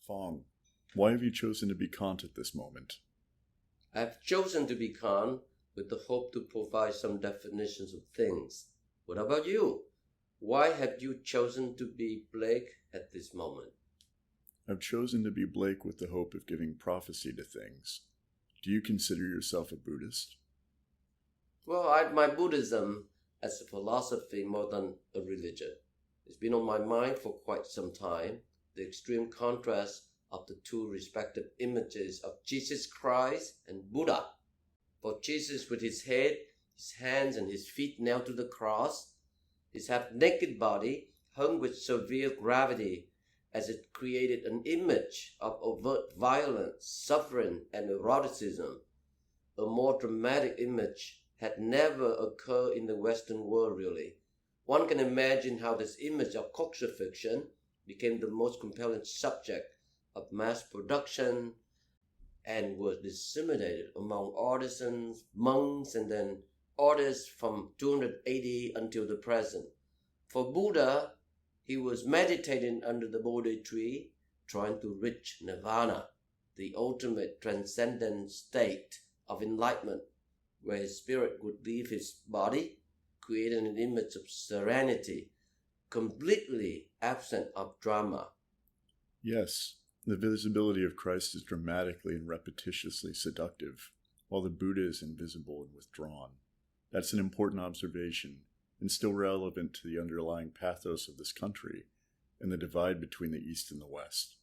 Phong, why have you chosen to be Kant at this moment? I have chosen to be Kant with the hope to provide some definitions of things. What about you? Why have you chosen to be Blake at this moment? I've chosen to be Blake with the hope of giving prophecy to things. Do you consider yourself a Buddhist? Well, I admire Buddhism as a philosophy more than a religion. It's been on my mind for quite some time, the extreme contrast of the two respective images of Jesus Christ and Buddha. For Jesus with his head, his hands and his feet nailed to the cross, his half-naked body hung with severe gravity as it created an image of overt violence, suffering and eroticism. A more dramatic image had never occurred in the Western world really. One can imagine how this image of crucifixion became the most compelling subject of mass production and was disseminated among artisans, monks, and then artists from 200 AD until the present. For Buddha, he was meditating under the Bodhi tree, trying to reach nirvana, the ultimate transcendent state of enlightenment, where his spirit would leave his body, creating an image of serenity, completely absent of drama. Yes, the visibility of Christ is dramatically and repetitiously seductive, while the Buddha is invisible and withdrawn. That's an important observation, and still relevant to the underlying pathos of this country and the divide between the East and the West.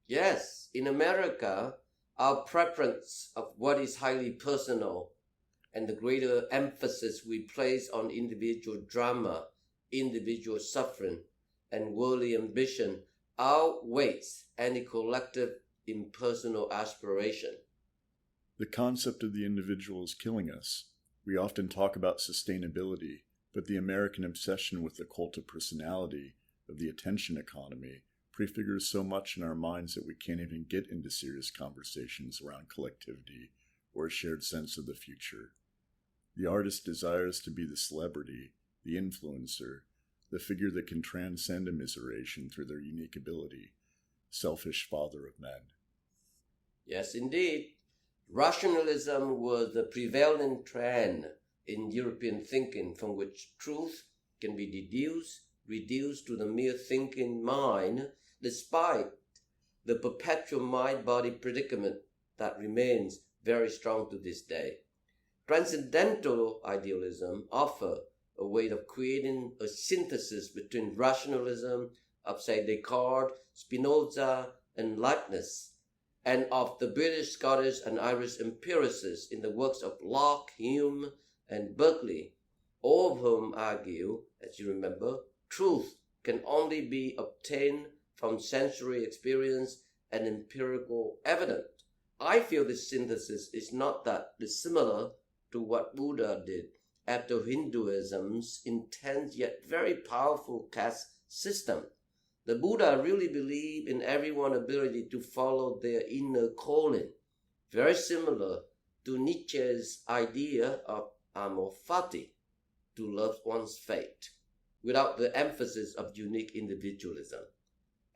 Yes, in America, our preference of what is highly personal and the greater emphasis we place on individual drama, individual suffering, and worldly ambition outweighs any collective impersonal aspiration. The concept of the individual is killing us. We often talk about sustainability, but the American obsession with the cult of personality, of the attention economy, prefigures so much in our minds that we can't even get into serious conversations around collectivity or a shared sense of the future. The artist desires to be the celebrity, the influencer, the figure that can transcend immiseration through their unique ability, selfish father of men. Yes, indeed. Rationalism was the prevailing trend in European thinking from which truth can be reduced to the mere thinking mind, despite the perpetual mind-body predicament that remains very strong to this day. Transcendental idealism offers a way of creating a synthesis between rationalism of, say, Descartes, Spinoza, and Leibniz, and of the British, Scottish, and Irish empiricists in the works of Locke, Hume, and Berkeley, all of whom argue, as you remember, truth can only be obtained from sensory experience and empirical evidence. I feel this synthesis is not that dissimilar to what Buddha did after Hinduism's intense yet very powerful caste system. The Buddha really believed in everyone's ability to follow their inner calling, very similar to Nietzsche's idea of amor fati, to love one's fate, without the emphasis of unique individualism.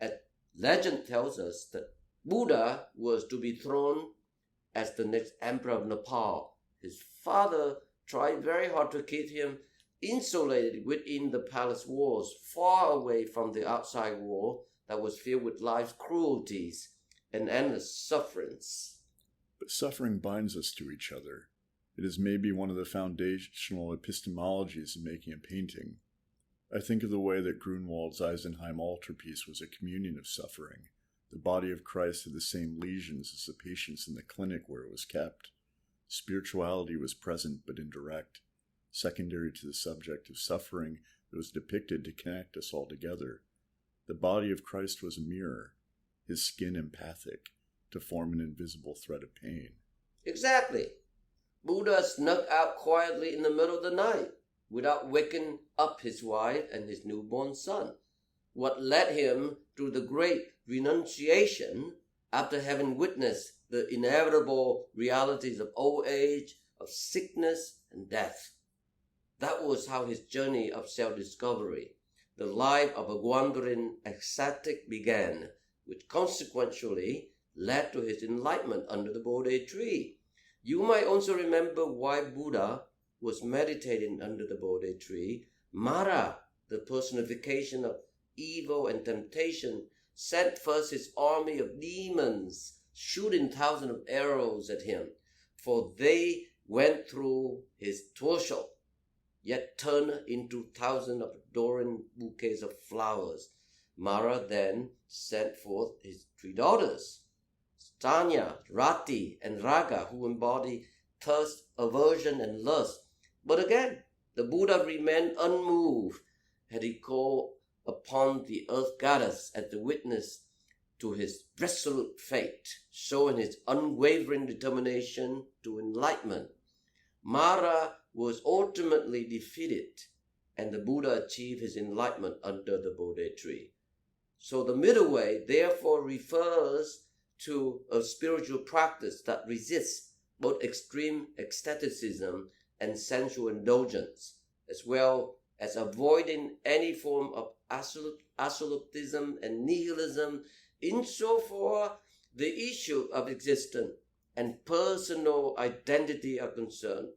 As legend tells us that Buddha was to be thrown as the next emperor of Nepal. His father tried very hard to keep him insulated within the palace walls, far away from the outside world that was filled with life's cruelties and endless sufferings. But suffering binds us to each other. It is maybe one of the foundational epistemologies of making a painting. I think of the way that Grunwald's Eisenheim altarpiece was a communion of suffering. The body of Christ had the same lesions as the patients in the clinic where it was kept. Spirituality was present but indirect, secondary to the subject of suffering that was depicted to connect us all together. The body of Christ was a mirror, his skin empathic, to form an invisible thread of pain. Exactly. Buddha snuck out quietly in the middle of the night without waking up his wife and his newborn son. What led him to the great renunciation after having witnessed the inevitable realities of old age, of sickness, and death. That was how his journey of self-discovery, the life of a wandering ascetic, began, which consequentially led to his enlightenment under the Bodhi tree. You might also remember why Buddha was meditating under the Bodhi tree. Mara, the personification of evil and temptation, sent first his army of demons, shooting thousands of arrows at him, for they went through his torso, yet turned into thousands of adoring bouquets of flowers. Mara then sent forth his 3 daughters, Stanya, Rati, and Raga, who embody thirst, aversion, and lust. But again, the Buddha remained unmoved had he called upon the earth goddess as the witness to his resolute fate, showing his unwavering determination to enlightenment. Mara was ultimately defeated, and the Buddha achieved his enlightenment under the Bodhi tree. So the middle way therefore refers to a spiritual practice that resists both extreme ecstaticism and sensual indulgence, as well as avoiding any form of absolutism and nihilism insofar the issue of existence and personal identity are concerned.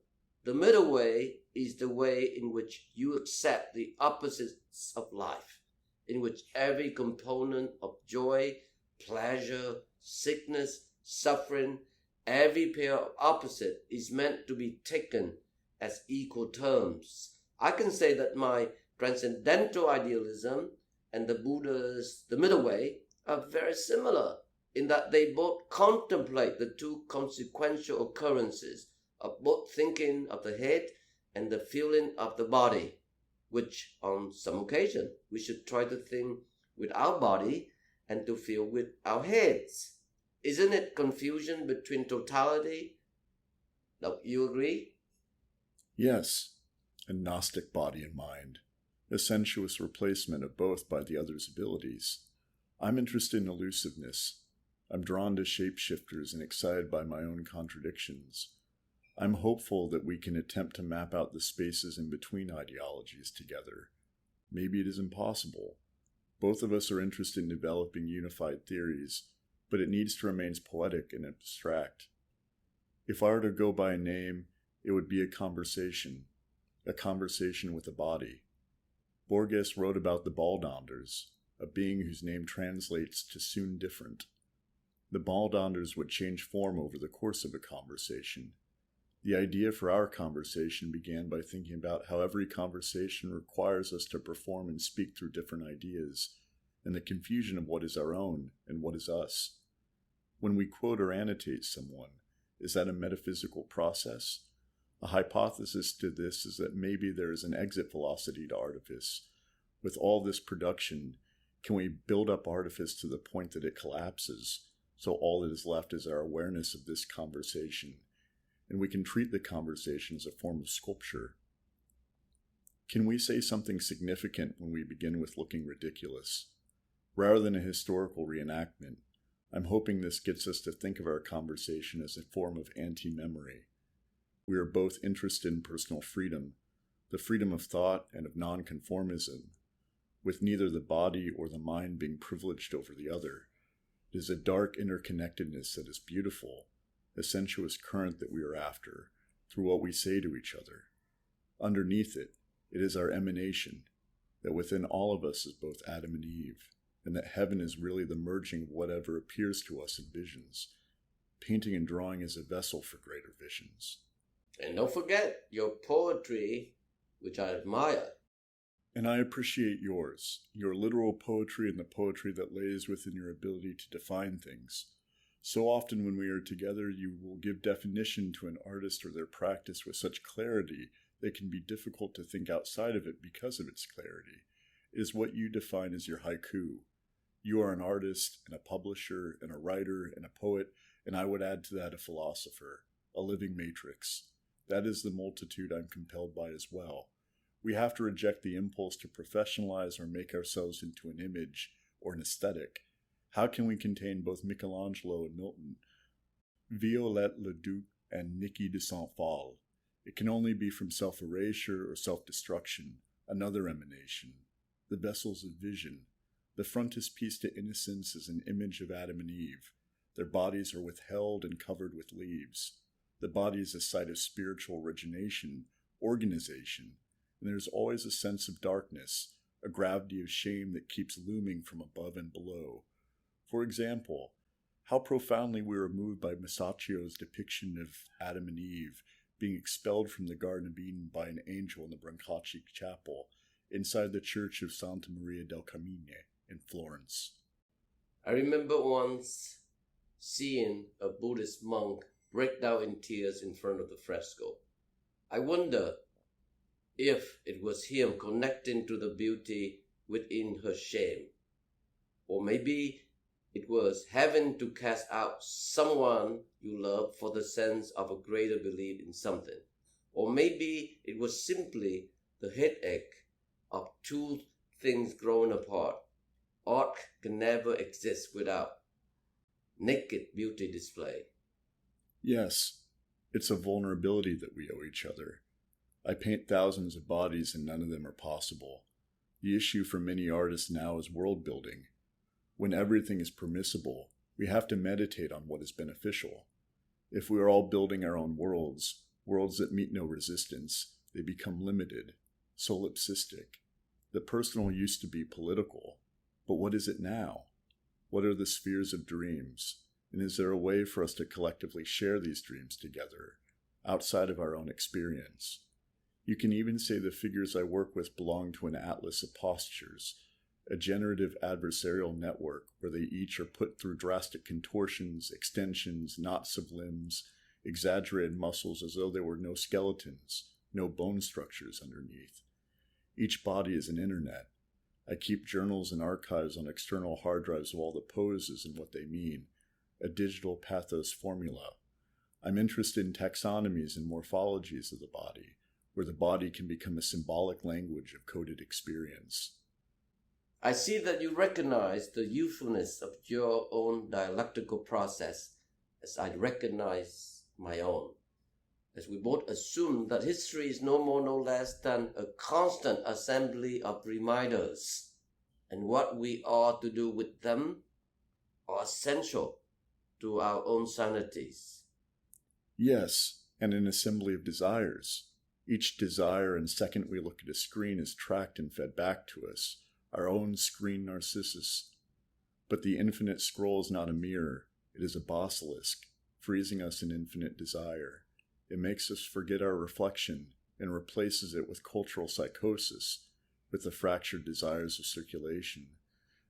The middle way is the way in which you accept the opposites of life, in which every component of joy, pleasure, sickness, suffering, every pair of opposites is meant to be taken as equal terms. I can say that my transcendental idealism and the Buddha's, the middle way, are very similar in that they both contemplate the 2 consequential occurrences of both thinking of the head and the feeling of the body, which on some occasion we should try to think with our body and to feel with our heads. Isn't it confusion between totality? Now, you agree? Yes, a Gnostic body and mind, a sensuous replacement of both by the other's abilities. I'm interested in elusiveness. I'm drawn to shapeshifters and excited by my own contradictions. I'm hopeful that we can attempt to map out the spaces in between ideologies together. Maybe it is impossible. Both of us are interested in developing unified theories, but it needs to remain poetic and abstract. If I were to go by a name, it would be a conversation with a body. Borges wrote about the Baldanders, a being whose name translates to soon different. The Baldanders would change form over the course of a conversation. The idea for our conversation began by thinking about how every conversation requires us to perform and speak through different ideas, and the confusion of what is our own and what is us. When we quote or annotate someone, is that a metaphysical process? A hypothesis to this is that maybe there is an exit velocity to artifice. With all this production, can we build up artifice to the point that it collapses, so all that is left is our awareness of this conversation, and we can treat the conversation as a form of sculpture? Can we say something significant when we begin with looking ridiculous? Rather than a historical reenactment, I'm hoping this gets us to think of our conversation as a form of anti-memory. We are both interested in personal freedom, the freedom of thought and of nonconformism, with neither the body or the mind being privileged over the other. It is a dark interconnectedness that is beautiful, a sensuous current that we are after, through what we say to each other. Underneath it, it is our emanation, that within all of us is both Adam and Eve, and that heaven is really the merging of whatever appears to us in visions. Painting and drawing is a vessel for greater visions. And don't forget your poetry, which I admire. And I appreciate yours, your literal poetry and the poetry that lays within your ability to define things. So often when we are together, you will give definition to an artist or their practice with such clarity that it can be difficult to think outside of it because of its clarity. It is what you define as your haiku. You are an artist and a publisher and a writer and a poet, and I would add to that a philosopher, a living matrix. That is the multitude I'm compelled by as well. We have to reject the impulse to professionalize or make ourselves into an image or an aesthetic. How can we contain both Michelangelo and Milton, Violette Leduc and Niki de Saint-Phal? It can only be from self-erasure or self-destruction, another emanation, the vessels of vision. The frontispiece to innocence is an image of Adam and Eve. Their bodies are withheld and covered with leaves. The body is a site of spiritual origination, organization, and there is always a sense of darkness, a gravity of shame that keeps looming from above and below. For example, how profoundly we were moved by Masaccio's depiction of Adam and Eve being expelled from the Garden of Eden by an angel in the Brancacci Chapel inside the Church of Santa Maria del Carmine in Florence. I remember once seeing a Buddhist monk break down in tears in front of the fresco. I wonder if it was him connecting to the beauty within her shame, or maybe it was having to cast out someone you love for the sense of a greater belief in something, or maybe it was simply the headache of two things growing apart. Art can never exist without naked beauty display. Yes, it's a vulnerability that we owe each other. I paint thousands of bodies and none of them are possible. The issue for many artists now is world building. When everything is permissible, we have to meditate on what is beneficial. If we are all building our own worlds that meet no resistance, they become limited, solipsistic. The personal used to be political, but what is it now? What are the spheres of dreams? And is there a way for us to collectively share these dreams together, outside of our own experience? You can even say the figures I work with belong to an atlas of postures, a generative adversarial network where they each are put through drastic contortions, extensions, knots of limbs, exaggerated muscles as though there were no skeletons, no bone structures underneath. Each body is an internet. I keep journals and archives on external hard drives of all the poses and what they mean, a digital pathos formula. I'm interested in taxonomies and morphologies of the body, where the body can become a symbolic language of coded experience. I see that you recognize the usefulness of your own dialectical process as I recognize my own, as we both assume that history is no more no less than a constant assembly of reminders, and what we are to do with them are essential to our own sanities. Yes, and an assembly of desires. Each desire and second we look at a screen is tracked and fed back to us, our own screen Narcissus. But the infinite scroll is not a mirror, it is a basilisk, freezing us in infinite desire. It makes us forget our reflection and replaces it with cultural psychosis, with the fractured desires of circulation.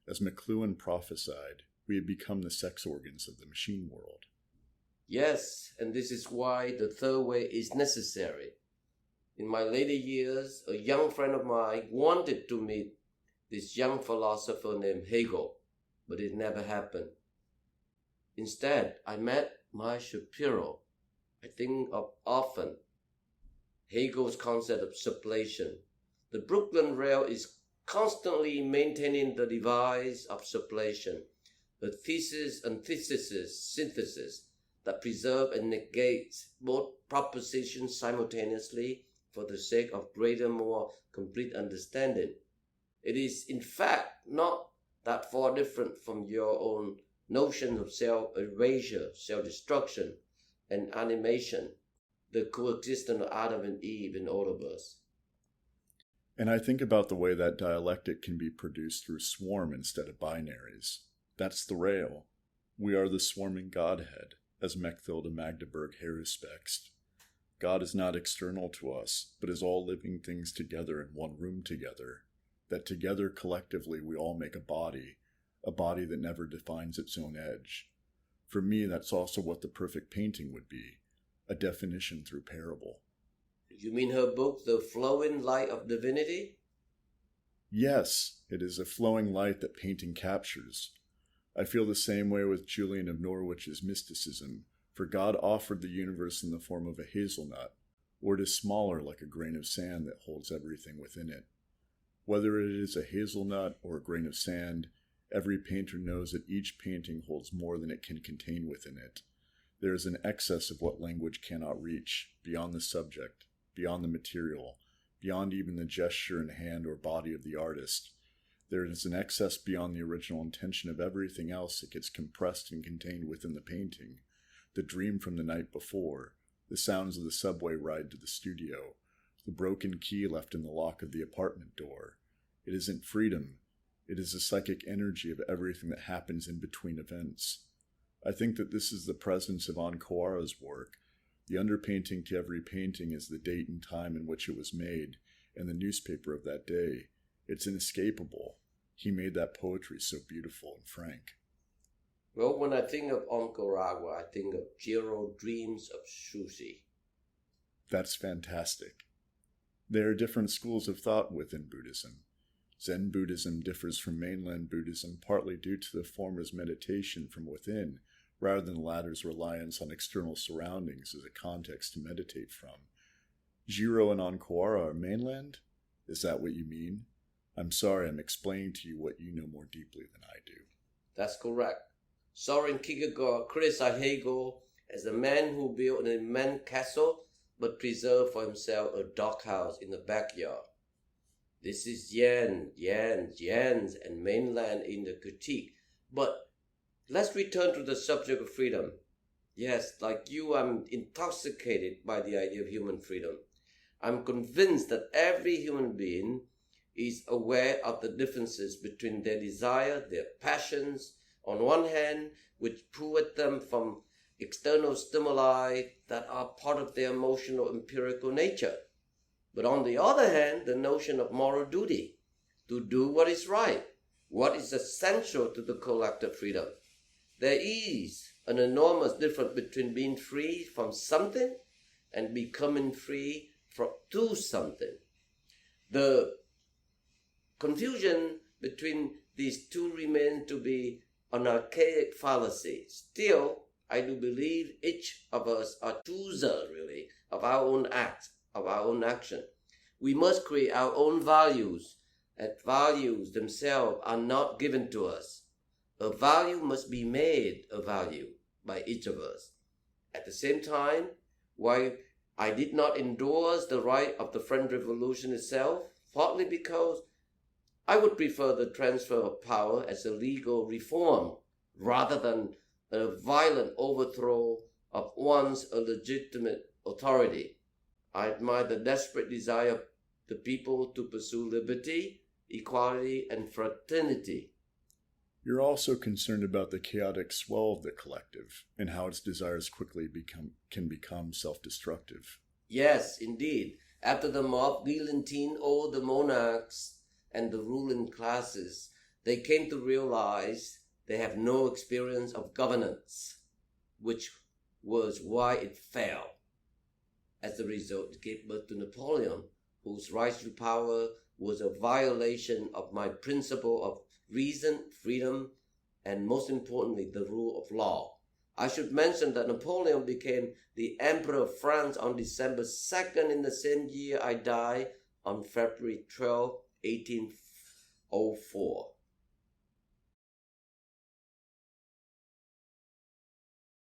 As McLuhan prophesied, we have become the sex organs of the machine world. Yes, and this is why the third way is necessary. In my later years, a young friend of mine wanted to meet this young philosopher named Hegel, but it never happened. Instead, I met my Shapiro. I think of often Hegel's concept of sublation. The Brooklyn Rail is constantly maintaining the device of sublation, a thesis, antithesis, synthesis that preserve and negates both propositions simultaneously for the sake of greater, more complete understanding. It is, in fact, not that far different from your own notion of self-erasure, self-destruction, and animation, the coexistence of Adam and Eve in all of us. And I think about the way that dialectic can be produced through swarm instead of binaries. That's the rail. We are the swarming Godhead, as Mechthilde Magdeburg haruspexed. God is not external to us, but is all living things together in one room together, that together collectively we all make a body that never defines its own edge. For me, that's also what the perfect painting would be, a definition through parable. You mean her book, The Flowing Light of Divinity? Yes, it is a flowing light that painting captures. I feel the same way with Julian of Norwich's mysticism, for God offered the universe in the form of a hazelnut, or it is smaller like a grain of sand that holds everything within it. Whether it is a hazelnut or a grain of sand, every painter knows that each painting holds more than it can contain within it. There is an excess of what language cannot reach, beyond the subject, beyond the material, beyond even the gesture and hand or body of the artist. There is an excess beyond the original intention of everything else that gets compressed and contained within the painting. The dream from the night before, the sounds of the subway ride to the studio, the broken key left in the lock of the apartment door. It isn't freedom. It is the psychic energy of everything that happens in between events. I think that this is the presence of Onkoara's work. The underpainting to every painting is the date and time in which it was made, and the newspaper of that day. It's inescapable. He made that poetry so beautiful and frank. Well, when I think of Onkoara, I think of Jiro Dreams of Sushi. That's fantastic. There are different schools of thought within Buddhism. Zen Buddhism differs from mainland Buddhism partly due to the former's meditation from within, rather than the latter's reliance on external surroundings as a context to meditate from. Jiro and Onkoara are mainland? Is that what you mean? I'm sorry, I'm explaining to you what you know more deeply than I do. That's correct. Soren Kierkegaard criticized Hegel as a man who built an immense castle but preserved for himself a doghouse in the backyard. This is Jens, and mainland in the critique. But let's return to the subject of freedom. Yes, like you, I'm intoxicated by the idea of human freedom. I'm convinced that every human being is aware of the differences between their desire, their passions, on one hand, which pull at them from external stimuli that are part of their emotional empirical nature. But on the other hand, the notion of moral duty, to do what is right, what is essential to the collective freedom. There is an enormous difference between being free from something and becoming free to something. The confusion between these two remains to be an archaic fallacy. Still, I do believe each of us are choosers, really, of our own act, of our own action. We must create our own values, and values themselves are not given to us. A value must be made a value by each of us. At the same time, while I did not endorse the right of the French Revolution itself, partly because I would prefer the transfer of power as a legal reform rather than a violent overthrow of one's legitimate authority. I admire the desperate desire of the people to pursue liberty, equality, and fraternity. You're also concerned about the chaotic swell of the collective and how its desires quickly can become self-destructive. Yes, indeed. After the mob guillotined all the monarchs and the ruling classes, they came to realize they have no experience of governance, which was why it fell. As a result, it gave birth to Napoleon, whose rise to power was a violation of my principle of reason, freedom, and most importantly, the rule of law. I should mention that Napoleon became the Emperor of France on December 2nd in the same year I died, on February 12, 1804.